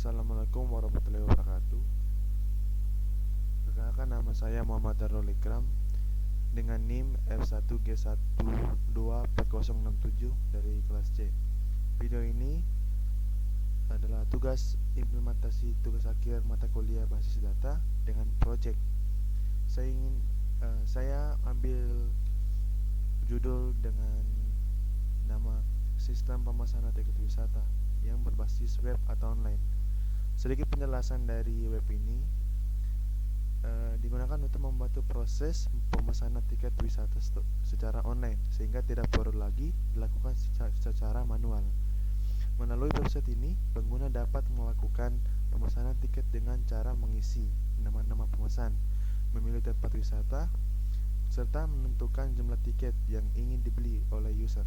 Assalamualaikum warahmatullahi wabarakatuh. Perkenalkan, nama saya Muhammad Darul Ikram dengan NIM F1G124067 dari kelas C. Video ini adalah tugas implementasi tugas akhir mata kuliah basis data dengan project. Saya ambil judul dengan nama Sistem Pemesanan Tiket Wisata yang berbasis web atau online. Sedikit penjelasan dari web ini digunakan untuk membantu proses pemesanan tiket wisata secara online, sehingga tidak perlu lagi dilakukan secara manual. Melalui website ini, pengguna dapat melakukan pemesanan tiket dengan cara mengisi nama-nama pemesan, memilih tempat wisata, serta menentukan jumlah tiket yang ingin dibeli oleh user.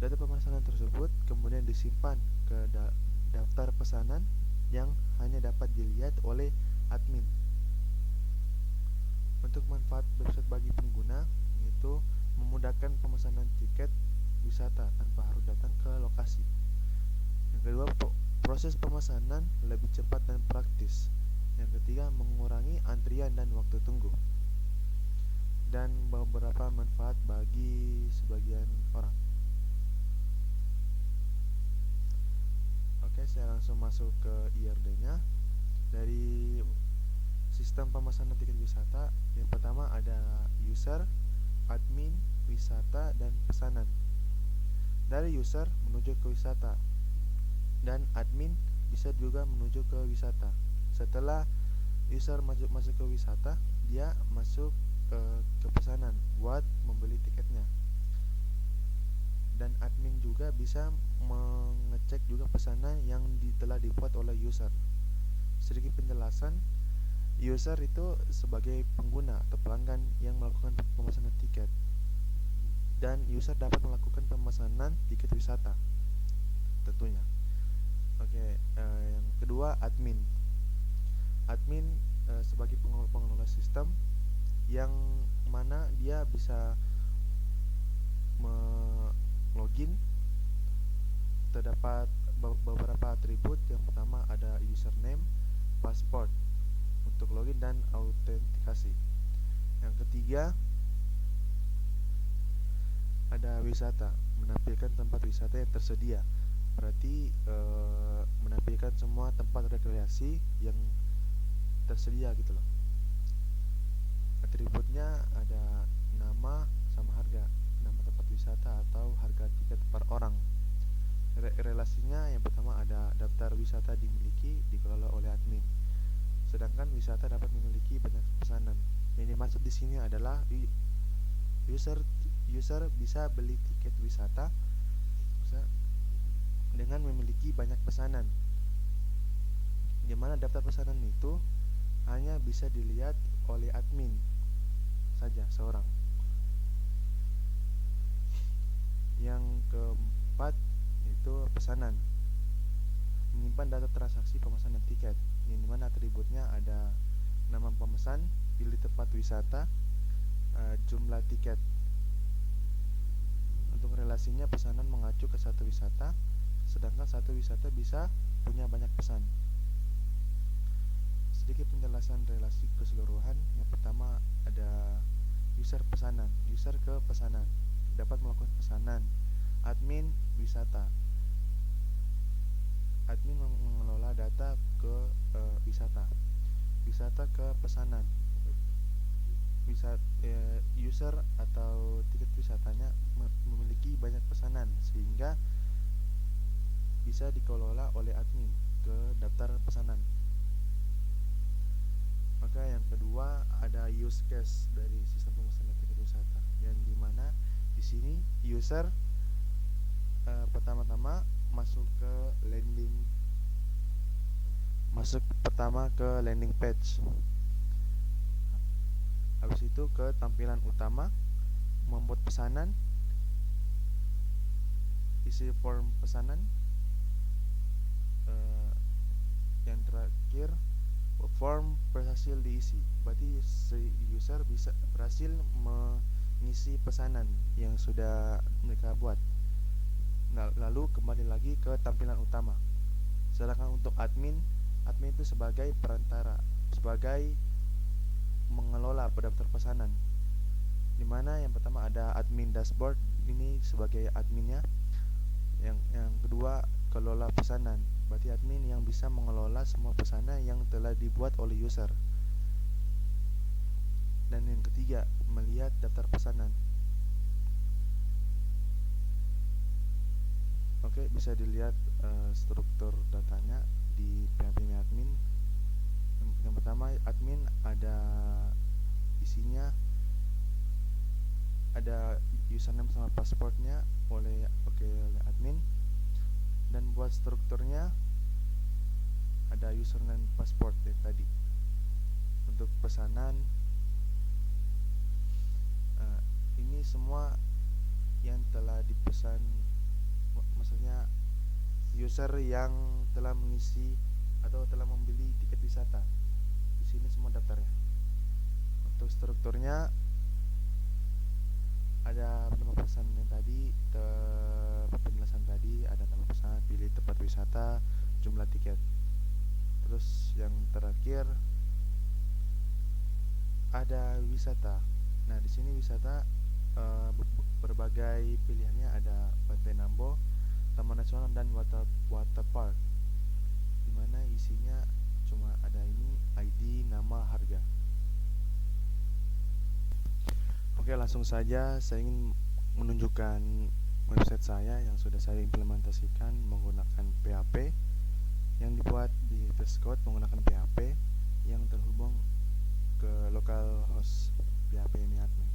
Data pemesanan tersebut kemudian disimpan ke daftar pesanan yang hanya dapat dilihat oleh admin. Untuk manfaat website bagi pengguna, yaitu memudahkan pemesanan tiket wisata tanpa harus datang ke lokasi. Yang kedua, proses pemesanan lebih cepat dan praktis. Yang ketiga, mengurangi antrian dan waktu tunggu. Dan beberapa manfaat bagi sebagian orang. Oke, saya langsung masuk ke IRD-nya. Dari sistem pemesanan tiket wisata, yang pertama ada user, admin, wisata, dan pesanan. Dari user menuju ke wisata, dan admin bisa juga menuju ke wisata. Setelah user masuk ke wisata, dia masuk ke pesanan buat membeli tiketnya. Dan admin juga bisa mengecek juga pesanan yang telah dibuat oleh user. Sedikit penjelasan, user itu sebagai pengguna atau pelanggan yang melakukan pemesanan tiket, dan user dapat melakukan pemesanan tiket wisata tentunya. Oke, yang kedua, admin. Admin sebagai pengelola sistem, yang mana dia bisa login. Terdapat beberapa atribut. Yang pertama ada username, password untuk login dan autentikasi. Yang ketiga ada wisata, menampilkan tempat wisata yang tersedia. Berarti menampilkan semua tempat rekreasi yang tersedia gitu loh. Atributnya ada nama sama harga, nama tempat wisata atau harga tiket per orang. Relasinya, yang pertama ada daftar wisata dimiliki, dikelola oleh admin. Sedangkan wisata dapat memiliki banyak pesanan. Yang dimaksud di sini adalah user bisa beli tiket wisata dengan memiliki banyak pesanan, di mana daftar pesanan itu hanya bisa dilihat oleh admin saja seorang. Yang keempat yaitu pesanan, menyimpan data transaksi pemesanan tiket, yang dimana atributnya ada nama pemesan, pilih tempat wisata, jumlah tiket. Untuk relasinya, pesanan mengacu ke satu wisata, sedangkan satu wisata bisa punya banyak pesan. Sedikit penjelasan relasi keseluruhan. Yang pertama ada user pesanan, user ke pesanan, dapat melakukan pesanan. Admin wisata, admin mengelola data ke wisata. Wisata ke pesanan, user atau tiket wisatanya memiliki banyak pesanan, sehingga bisa dikelola oleh admin ke daftar pesanan. Maka yang kedua ada use case dari sistem pemesanan tiket wisata, yang dimana di sini user pertama-tama masuk pertama ke landing page. Habis itu ke tampilan utama, membuat pesanan, isi form pesanan. Yang terakhir, form berhasil diisi. Berarti si user bisa berhasil mengisi pesanan yang sudah mereka buat. Nah, lalu kembali lagi ke tampilan utama. Sedangkan untuk admin itu sebagai perantara, sebagai mengelola daftar pesanan. Dimana yang pertama ada admin dashboard, ini sebagai adminnya. Yang kedua, kelola pesanan, berarti admin yang bisa mengelola semua pesanan yang telah dibuat oleh user. Dan yang ketiga, melihat daftar pesanan. Oke, bisa dilihat struktur datanya di PHP admin. Yang pertama, admin ada isinya, ada username sama passwordnya oleh admin. Dan buat strukturnya ada username password yang tadi. Untuk pesanan, ini semua yang telah dipesan, maksudnya user yang telah mengisi atau telah membeli tiket wisata. Di sini semua daftarnya. Untuk strukturnya ada nama pesan yang tadi, penjelasan tadi, ada nama pesan, pilih tempat wisata, jumlah tiket. Terus yang terakhir ada wisata. Nah, di sini wisata berbagai pilihannya, ada Pantai Nambo, Taman Nasional, dan water park. Dimana isinya cuma ada ini, ID, nama, harga. Oke, langsung saja saya ingin menunjukkan website saya yang sudah saya implementasikan menggunakan PHP, yang dibuat di VS Code menggunakan PHP yang terhubung ke localhost PHP admin.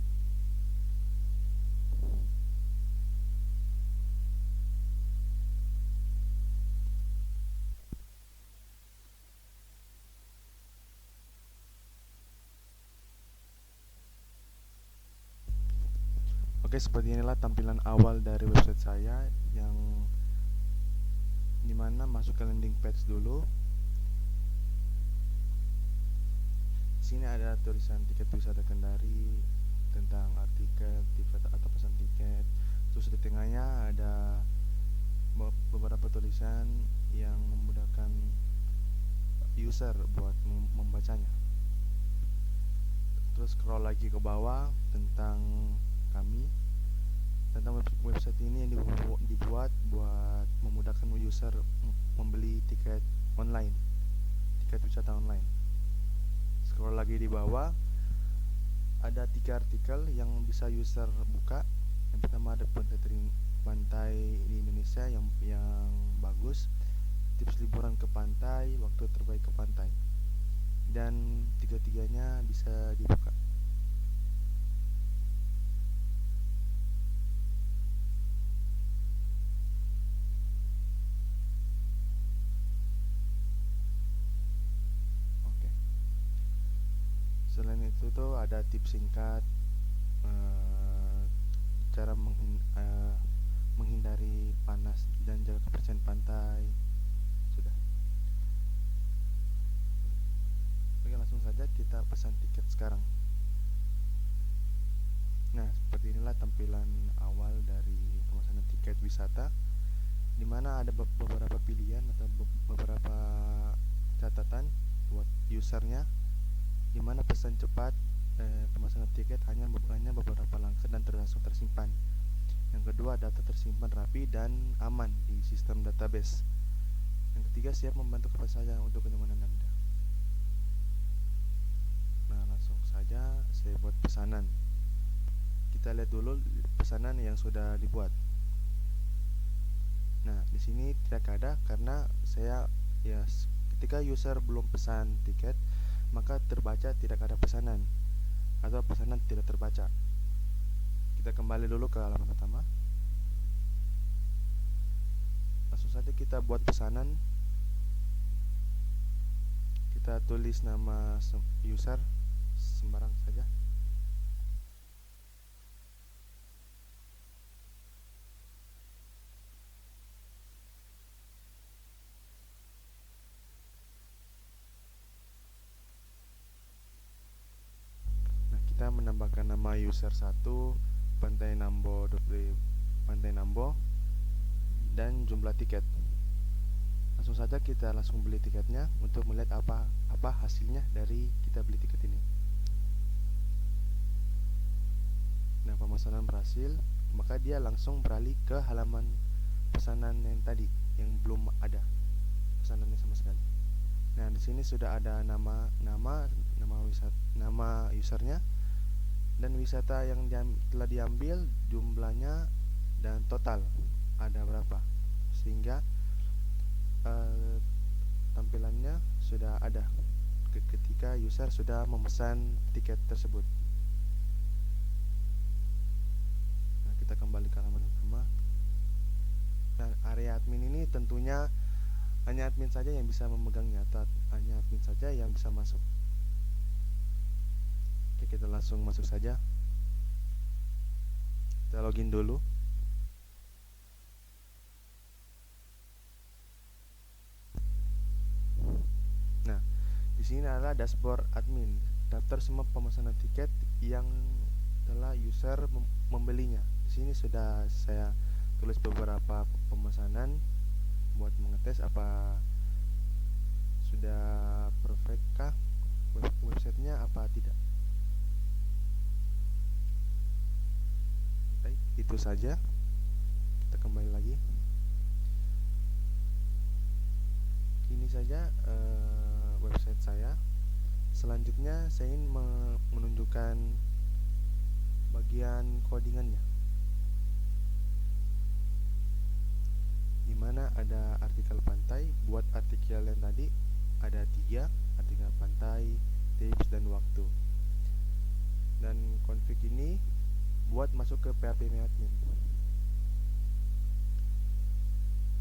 Oke, seperti inilah tampilan awal dari website saya, yang dimana masuk ke landing page dulu. Di sini ada tulisan tiket wisata Kendari, tentang artikel, tiket atau pesan tiket. Terus di tengahnya ada beberapa tulisan yang memudahkan user buat membacanya. Terus scroll lagi ke bawah tentang kami, tentang website ini yang dibuat buat memudahkan user membeli tiket online, tiket wisata online. Scroll lagi di bawah, ada 3 artikel yang bisa user buka. Yang pertama ada pantai di Indonesia yang bagus, tips liburan ke pantai, waktu terbaik ke pantai, dan tiga-tiganya bisa dibuka. Oke. Selain itu tuh ada tips singkat, cara menghindari panas dan jaga kebersihan pantai. Sudah. Oke, langsung saja kita pesan tiket sekarang. Nah, seperti inilah tampilan awal dari pemesanan tiket wisata, dimana ada beberapa pilihan atau beberapa catatan buat usernya, dimana pesan cepat, pemesanan tiket hanya beberapa langkah dan langsung tersimpan. Yang kedua, data tersimpan rapi dan aman di sistem database. Yang ketiga, siap membantu kepada saya untuk kenyamanan Anda. Nah, langsung saja saya buat pesanan. Kita lihat dulu pesanan yang sudah dibuat. Nah, di sini tidak ada karena saya ketika user belum pesan tiket, maka terbaca tidak ada pesanan atau pesanan tidak terbaca. Kita kembali dulu ke halaman pertama. Langsung saja kita buat pesanan. Kita tulis nama user sembarang saja. Nah, kita menambahkan nama user 1, Pantai Nambo, Pantai Nambo, dan jumlah tiket. Langsung saja kita langsung beli tiketnya untuk melihat apa hasilnya dari kita beli tiket ini. Nah, pemesanan berhasil, maka dia langsung beralih ke halaman pesanan yang tadi yang belum ada pesanannya sama sekali. Nah, di sini sudah ada nama usernya dan wisata yang telah diambil, jumlahnya, dan total ada berapa, sehingga tampilannya sudah ada ketika user sudah memesan tiket tersebut. Nah, kita kembali ke halaman utama. Nah, area admin ini tentunya hanya admin saja yang bisa memegangnya, atau hanya admin saja yang bisa masuk. Oke, kita langsung masuk saja. Kita login dulu. Nah, di sini adalah dashboard admin, daftar semua pemesanan tiket yang telah user membelinya. Di sini sudah saya tulis beberapa pemesanan buat mengetes apa sudah perfect kah websitenya apa tidak. Baik, itu saja. Kita kembali lagi. Ini saja website saya. Selanjutnya saya ingin menunjukkan bagian codingannya, dimana ada artikel pantai. Buat artikel yang tadi ada 3, artikel pantai, tips, dan waktu. Dan config ini buat masuk ke PHP admin,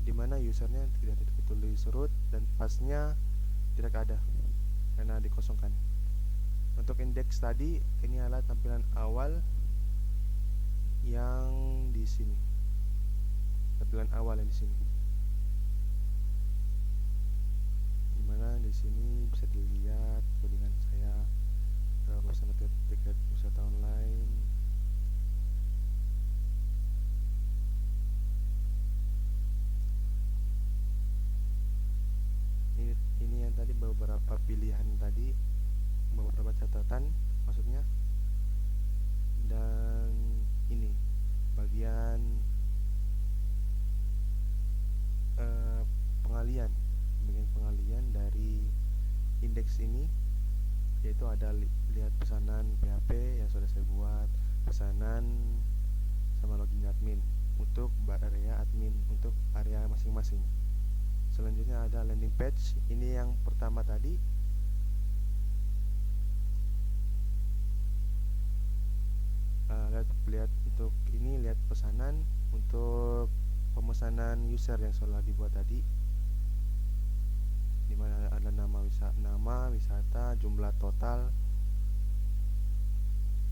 dimana usernya tidak ditulis root dan passnya tidak ada karena dikosongkan. Untuk indeks tadi, ini adalah tampilan awal yang di sini. Tampilan awal yang di sini. Dimana di sini bisa dilihat codingan saya, pemesanan tiket wisata online. Ini yang tadi beberapa pilihan tadi, beberapa catatan maksudnya. Dan ini bagian pengalian dari indeks ini, yaitu ada lihat pesanan PHP yang sudah saya buat, pesanan, sama login admin untuk area admin, untuk area masing-masing. Selanjutnya ada landing page. Ini yang pertama tadi. Lihat untuk ini, lihat pesanan untuk pemesanan user yang sudah dibuat tadi, dimana ada nama wisata, jumlah total,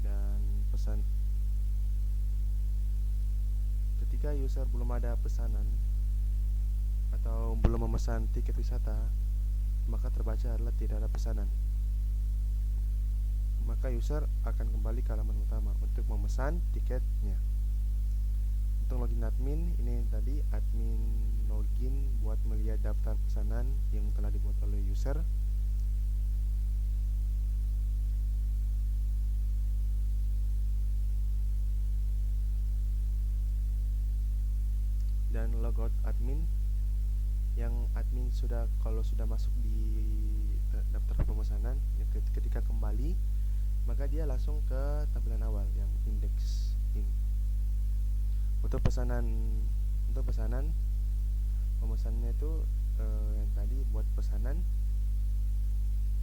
dan pesan. Ketika user belum ada pesanan atau belum memesan tiket wisata, maka terbaca adalah tidak ada pesanan. Maka user akan kembali ke halaman utama untuk memesan tiketnya. Untuk login admin, ini yang tadi admin login buat melihat daftar pesanan yang telah dibuat oleh user. Dan logout admin, yang admin kalau sudah masuk di daftar pemesanan, ketika kembali maka dia langsung ke tampilan awal yang indeks ini. Untuk pesanan pemesanannya itu yang tadi buat pesanan,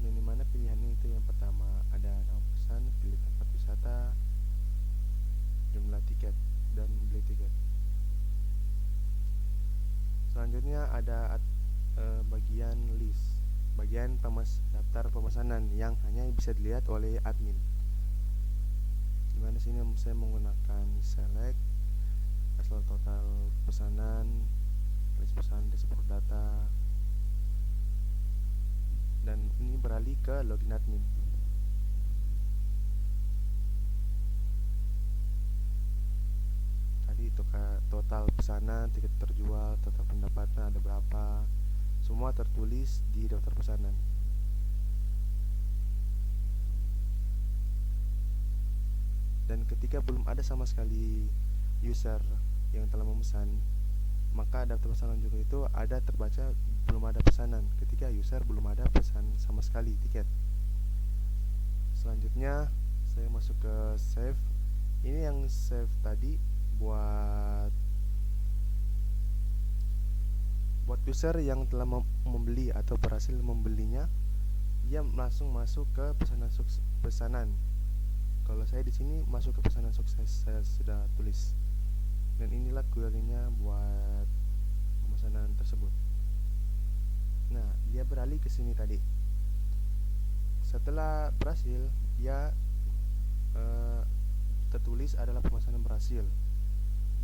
ini mana pilihannya itu yang pertama ada nama pesan, pilih tempat wisata, jumlah tiket, dan beli tiket. Selanjutnya ada bagian list, bagian daftar pemesanan yang hanya bisa dilihat oleh admin. Dimana sini saya menggunakan select, asal total pesanan, list pesanan, dashboard data, dan ini beralih ke login admin. Tadi itu total pesanan, tiket terjual, total pendapatan ada berapa, tertulis di daftar pesanan. Dan ketika belum ada sama sekali user yang telah memesan, maka daftar pesanan juga itu ada terbaca belum ada pesanan ketika user belum ada pesan sama sekali tiket. Selanjutnya saya masuk ke save. Ini yang save tadi buat user yang telah membeli atau berhasil membelinya, dia langsung masuk ke pesanan. Kalau saya di sini masuk ke pesanan sukses, saya sudah tulis. Dan inilah query-nya buat pemesanan tersebut. Nah, dia beralih ke sini tadi. Setelah berhasil, dia tertulis adalah pemesanan berhasil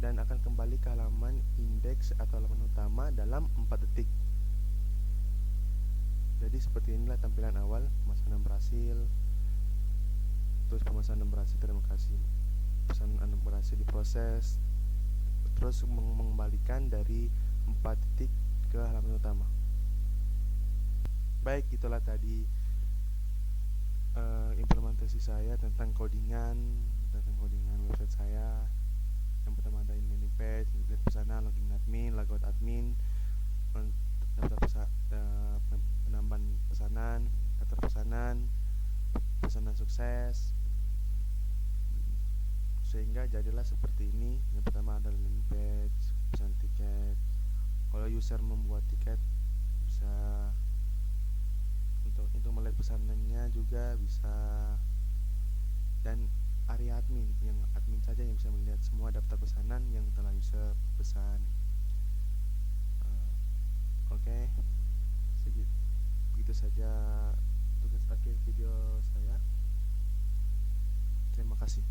dan akan kembali ke halaman indeks atau halaman utama dalam 4 detik. Jadi seperti inilah tampilan awal pemesanan berhasil. Terus pemesanan berhasil, terima kasih. Pesanan berhasil diproses. Terus mengembalikan dari 4 titik ke halaman utama. Baik, itulah tadi implementasi saya tentang codingan website saya. Yang pertama ada landing page, lihat pesanan, login admin, logout admin, daftar penambahan pesanan, daftar pesanan sukses, sehingga jadilah seperti ini. Yang pertama ada landing page, pesan tiket. Kalau user membuat tiket bisa untuk melihat pesanannya juga bisa, dan area admin, yang admin saja yang bisa melihat semua daftar pesanan yang telah user pesan. Oke, begitu saja tugas akhir video saya. Terima kasih.